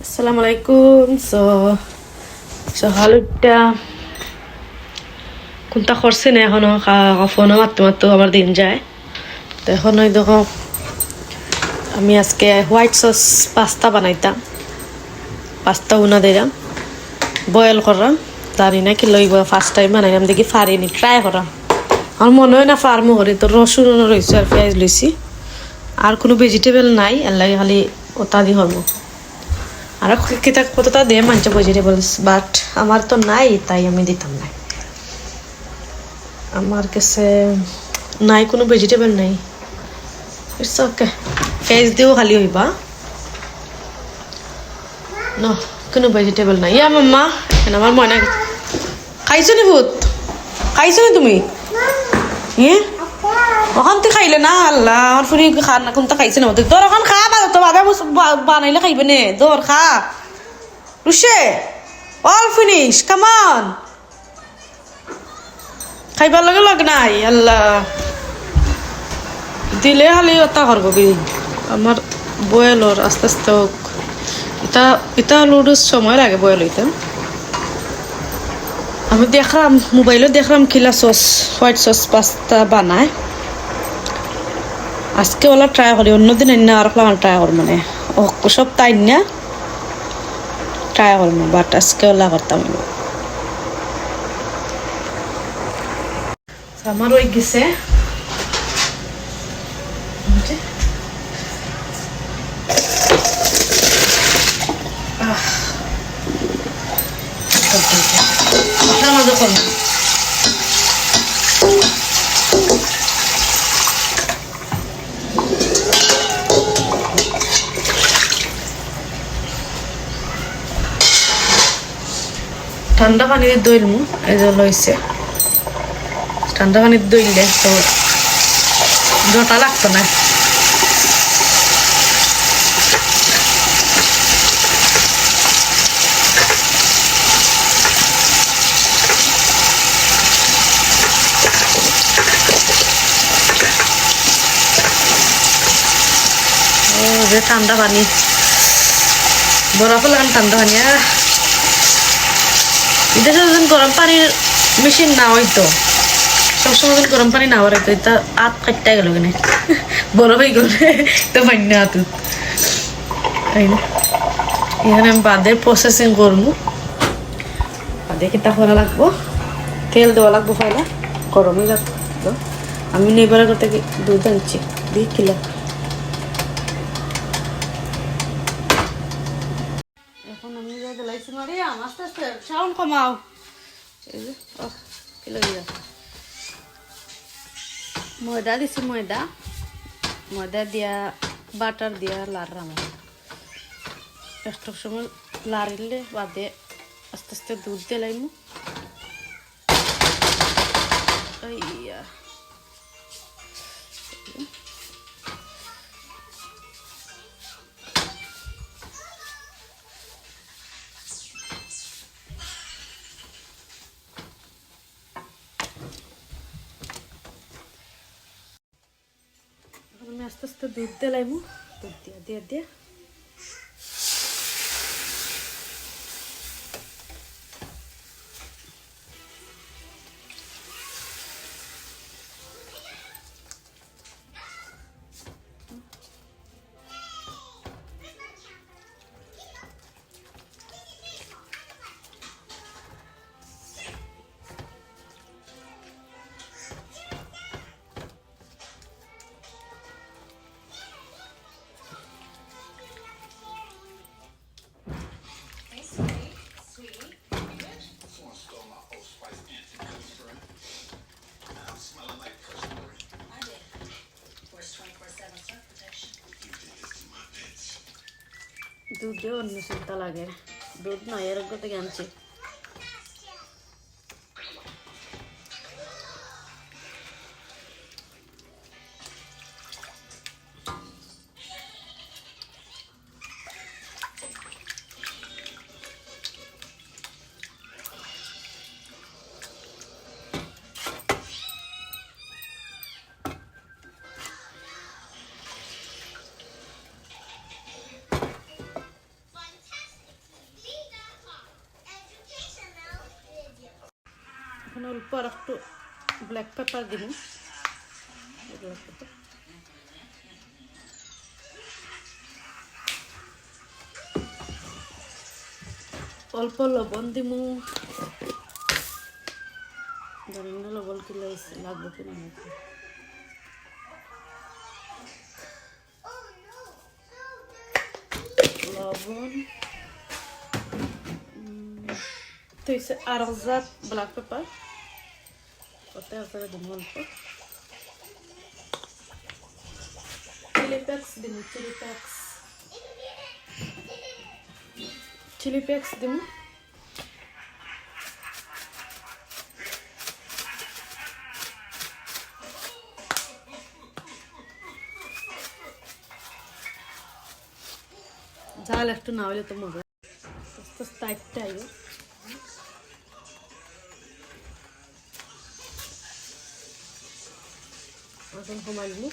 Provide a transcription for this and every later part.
আসসালামু আলাইকুম। সকালটা কোনটা করছে না এখনো ফোনও মারতে মারতে আমার দিন যায়। তো এখন ওই দেখো আমি আজকে হোয়াইট সস পাস্তা বানাইতাম। পাস্তা উনা দিলাম বয়েল করাম, জানি না কি লইব, ফার্স্ট টাইম বানাইলাম, দেখি ফারিনি, ট্রাই করাম। আমার মনে হয় না ফার্মও করি। তো রসুন রয়েছে আর পেঁয়াজ লইছি, আর কোনো ভেজিটেবল নাই, আল্লাহ খালি ওটা দি হরম। আর কতটা দিয়ে মানছে ভেজিটেবলস, বাট আমার তো নাই, তাই আমি দিতাম না। আমার কাছে নাই, কোনো ভেজিটেবল নাই। ইটস ওকে, পেঁয়াজ দিয়েও খালি হইবা ন, কোনো ভেজিটেবল নাই। ইয়া মাম্মা, আমার মনে খাইছো নি ভূত, খাইছো নি তুমি? ওখান থেকে খাইলে না, আল্লাহ আমার ফুরি খান না, কোনটা খাইছে না তোর ওখান খা, তো বাবা বানাইলে খাইবে নে, তোর খা রুশে, অল ফিনিশ, কামান খাইবার লগে লগ নাই, আল্লাহ দিলে খালি ওটা করবো বিড়ি। আমার বয়েলর আস্তে আস্তে হোক, এটা এটা লুডুস সময় লাগে বয়েল হইতে। আমি দেখলাম মোবাইলে, দেখলাম কিলা সস হোয়াইট সস পাস্তা বানায়, আজকে ওলা ট্রাই করি, অন্যদিন না আর ট্রাই কর, মানে সব তাই না ট্রাই করবো, বাট আজকে ওলা করতাম। আমার ওই গেছে ঠান্ডা পানি দইলমু, এই যে লইছে ঠান্ডা পানি দইলে তো জটা লাগতো না। ও যে ঠান্ডা পানি, বরফ লাগান ঠান্ডা পানি। এটা যখন গরম পানির মেশিন না হয়তো, সবসময় যখন গরম পানি না হয়তো এটা হাত কাটতে গেল কেন, বরফ হয়ে গেল তো পানি না হাত, তাই না? এখানে আমি বাদের প্রসেসিং করবো, বাদে কিতা করা লাগবো, তেল দেওয়া লাগবো, পয়লা গরমই লাগতো। আমি নেবার করতে দুধ আনছি, 2 কিলো। এখন আমি দিলাইছি মারিয়া, আস্তে আস্তে সাউন্ড কমাও। ময়দা দিছি, ময়দা ময়দা দিয়া বাটার দিয়া লাড়লাম। একটু সময় লাড়িলে বাদে আস্তে আস্তে দুধ দিলাইমু। আমি আস্তে আস্তে দুধ দিলাইমু, দুধ দিয়া দিয়া দিয়া দুধে অন্য চিন্তা লাগে, দুধ নয় এর থেকে আনছি। এখন অল্প আর একটু ব্ল্যাক পেপার দিব, অল্প লবণ দিব, জানি না লবণ কি লাগবে কিনা, লবণ তো আর ব্ল্যাক পেপার ওতে আপনারা দিব অল্প, চিলি ফ্লেক্স দিব, চিলি ফ্লেক্স দিব, ঝাল একটু না হলে তো মজা আস্তে আস্তে আইটটা আইব। এখন কমাই দিব,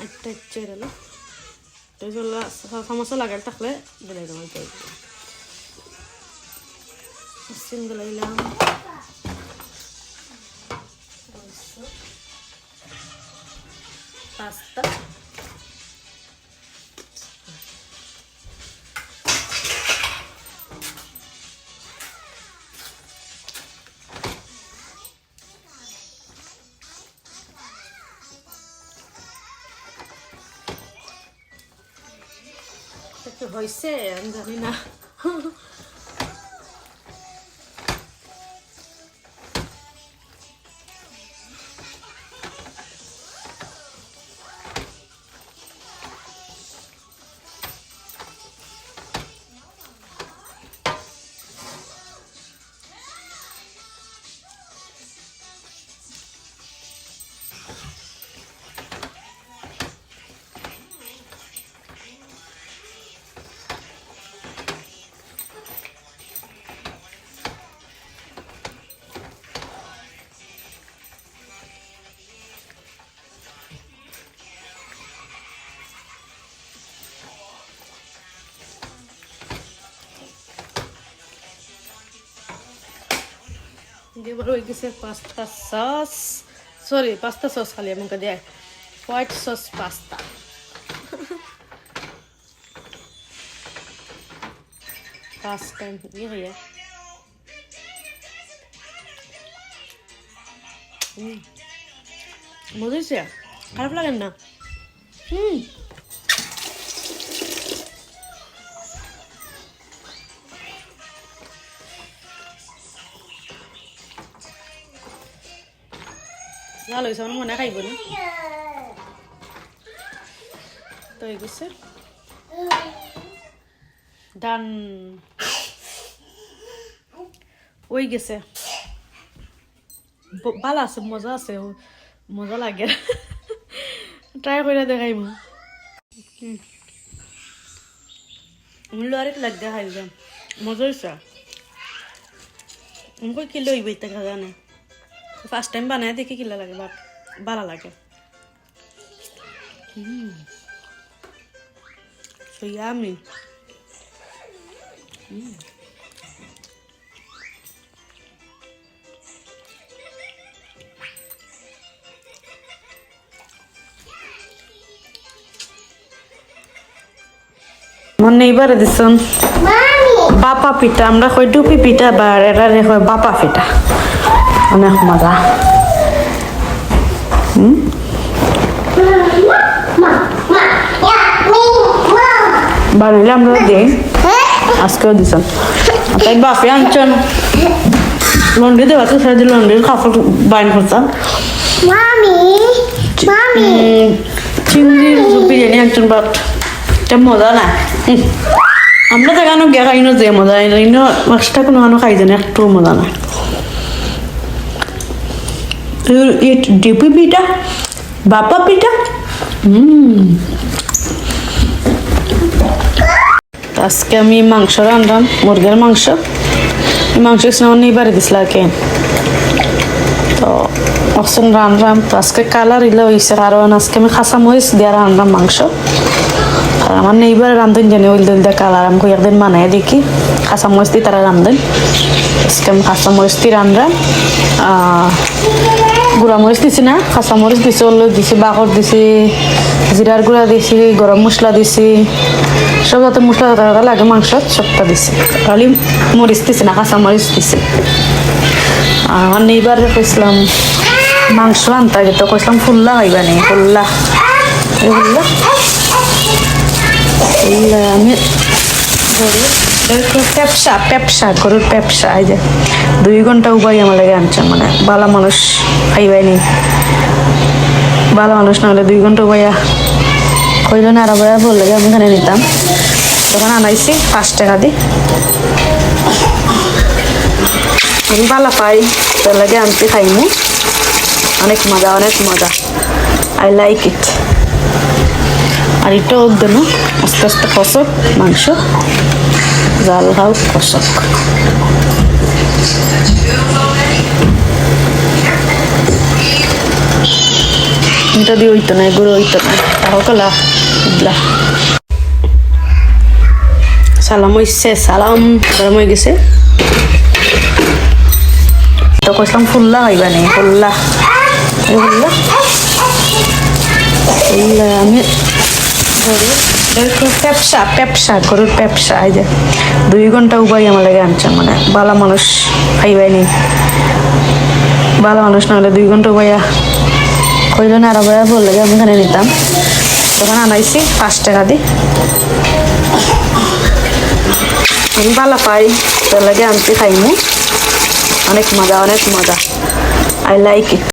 আইটটা ইচ্ছে গেল সমস্যা লাগার থাকলে দিলাই দেবো, সিম দিলাইলাম, পাস্তা একটু হয়েছে আমি জানি না, এবার হয়ে গেছে pasta sauce, sorry pasta sauce খালি আমাকে দেয়, white sauce pasta, first time ইয়ে মজা হয়েছে, খারাপ লাগেন না। ভালো হয়েছে, আমার মনে খাইব না তো হয়ে গেছে ডান, ওই গেছে ভালো আছে, মজা আছে, মজা লাগে, ট্রাই করে দেখাইব, আরেক লাগ দেখাই যাম, মজা হয়েছে, আমাকে কি লইব এটা জানে, ফার্স্ট টাইম বানায় দেখি কিলা লাগে, বাট ভালো লাগে, so yummy, মনে এবারে দিছন বাপা পিঠা, আমরা কই ডুপি পিঠা বা এরা কই বাপা পিঠা, অনেক মজা। বানাইলে আমরা দিই, আজকেও দিছন, তাই বাপে আনছেন লন্ড্রি দেওয়া তো সারা লন্ড্রির কাপড় বাইন করতাম, চিংড়ির বিরিয়ানি আনছেন, বাট এটা মজা না, আমরা দেখানো গিয়া খাই যে মজা, মাছটা কোনো খানো খাই জানে একটু মজা না, ডিপি পিঠা বাপা পিঠা, আজকে আমি মাংস রান্নাম, মুরগির মাংস, মাংস নেই বাড়ি দিছিল আর কি, তো অপশন রান্নাম, তো আজকে কালার ইলে হয়েছে, কারণ আজকে আমি খাসা মরিচ দিয়ে রান্নাম মাংস, আর আমার নেইবার রান্ধন জানে ওইল দইল দা কালার আমি একদিন বানাই দেখি কাঁচামরিচ দিয়ে তারা রান্ধন আজকে আমি কাঁচামরিচ দিয়ে রান্ধা গুঁড়ামরিচ দিছি না কাঁচামরিচ দিছি ওল দিছি বাকর দিছি জিরার গুঁড়া দিছি গরম মশলা দিছি সব যত মশলা যত লাগে মাংস সবটা দিছি খালি মরিচ দিছি না কাঁচামরিচ দিছি আর আমার নেইবার কইছিলাম মাংস আনতে আগে তো কইছিলাম ফুল্লা হইবা নেই ফুল্লা ফুল্লা আমি ব্যবসা ব্যবসা গরুর ব্যবসা এই যে 2 ঘন্টা উপায় আমার লাগে আনছে মানে বালা মানুষ খাইবাই নেই বালা মানুষ না হলে 2 ঘন্টা উপায়া কইল না আর আবার বললে আমি এখানে নিতাম তখন আনাইছি 5 টাকা দিয়ে আমি বালা পাই তার লাগে আনতে খাইনি অনেক মজা আই লাইক ইট আর এটা দেন আস্তে আস্তে কষক মাংস জাল খাও কষক এটা দিয়ে হইতো না গুঁড়ো হইতো না তাও কলা বুঝলা সালাম হইছে সালাম গরম হয়ে গেছে তো কইলাম ফুল্লা হইবা নেই ফুল্লা ফুল্লা আমি ব্যবসা ব্যবসা গরুর ব্যবসা এই যে 2 ঘন্টা উপায় আমার লাগে আনছে মানে বালা মানুষ খাইবাই নেই বালা মানুষ না হলে 2 ঘন্টা উপায়া কইল না আর আবার বললে আমি এখানে নিতাম তখন আনাইছি 5 টাকা দিয়ে আমি বালা পাই তার লাগে আনতে খাইনি অনেক মজা আই লাইক ইট